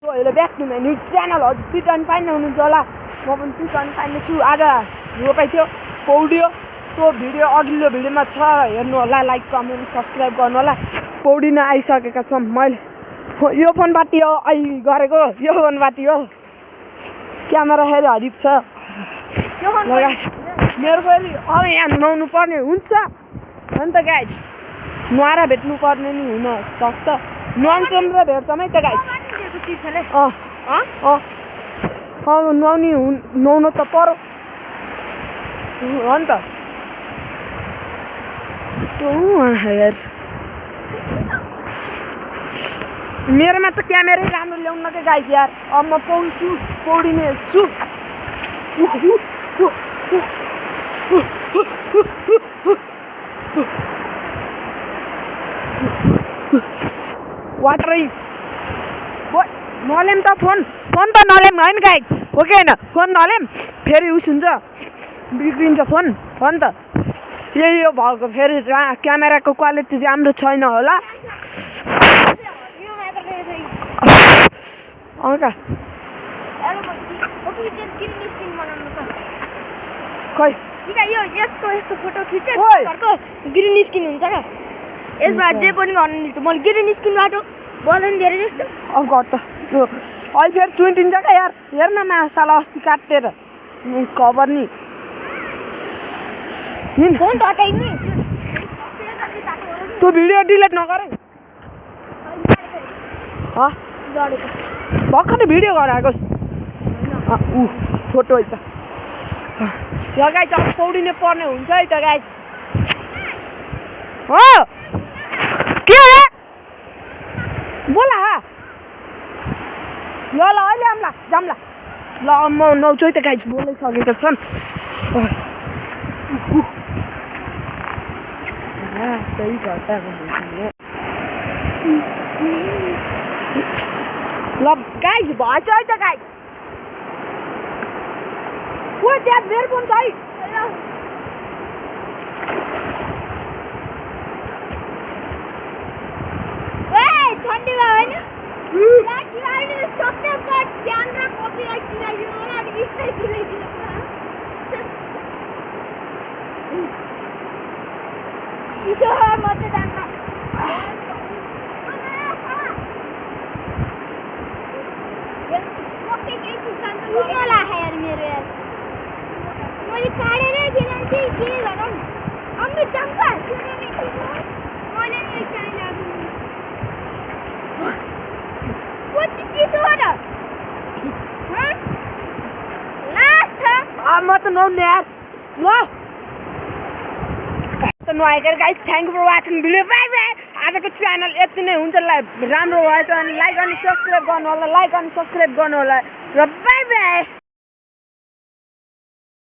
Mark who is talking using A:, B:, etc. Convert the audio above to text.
A: Hello back to my news channel. हजुर पिट अनि फाइन हुनुहुन्छ होला, म पनि पिट अनि फाइन छु। आज रोपाइ थियो पौडी हो, त्यो भिडियो अघिल्लो भिडियोमा छ, हेर्नु होला, लाइक कमेन्ट सब्सक्राइब गर्नु होला। पौडी न आइसकेका छौँ। मैले यो फोन बाटी हो अहिले गरेको, यो फोन बाटी हो, क्यामेरा हेरी हरिप छ मेरो फेरि। अब यहाँ नुहाउनु पर्ने हुन्छ अन्त गाइज, नुहाएर भेट्नु पर्ने नि हुन सक्छ, नुहाउँछौँ र भेट्छौँ है त गाइज। नुहाउनु त पर्यो हो नि त। हेर मेरोमा त क्यामेरै राम्रो ल्याउन के गाइज यार। अब म पाउँछु पौडिने छु। वाटरै नलेम त फोन त नलेम होइन गाइज, हो कि होइन? फोन नलेम फेरि उस हुन्छ, बिग्रिन्छ फोन त। यही हो भएको, फेरि क्यामेराको क्वालिटी राम्रो छैन होला। खै
B: यस्तो फोटो खिचेँ घरको ग्रिन स्किन हुन्छ क्या, यसमा जे पनि गर्नु मिल्छ। मैले ग्रिन स्किनबाट बनाउनु धेरै जस्तो।
A: अब घर त अहिले फेरि चुइटिन्छ क्या यार। हेर न मासाला अस्ति काटेर कभर नि
B: फोन त हटाइनि,
A: त्यो भिडियो डिलिट नगर भर्खरै भिडियो गराएको फोटो है छ। ल गाइज अब पौडिने पर्ने हुन्छ है त गाइज। हो के हो बोला ल अहिले आउँला जाम्ला। ल म नुहाउँछु है त गाइज, बोलिसकेको छन्। सही घटा ल गाइज भएछ है त गाइज। ओ त्यहाँ मेरो फोन छ है।
B: ठन्डीमा होइन सबै बिहान र कपिराइट दिलाइदिनु होला, अनि स्ट्राइक दिलाइदिनु सिसो मात्रै जान्छ। मेरो यार मैले काटेरै खेलाउँ थिएँ, के गरौँ? अम्मी चम्पा मैले नि चाहिएको कति चिसो हो र लास्ट
A: म त नुहाउने यार। ल नुहाएर guys, thank you for watching video, bye bye. आजको च्यानल यति नै हुन्छ। राम्रो भएछ भने लाइक अनि सब्सक्राइब गर्नु होला, र बाई बाई।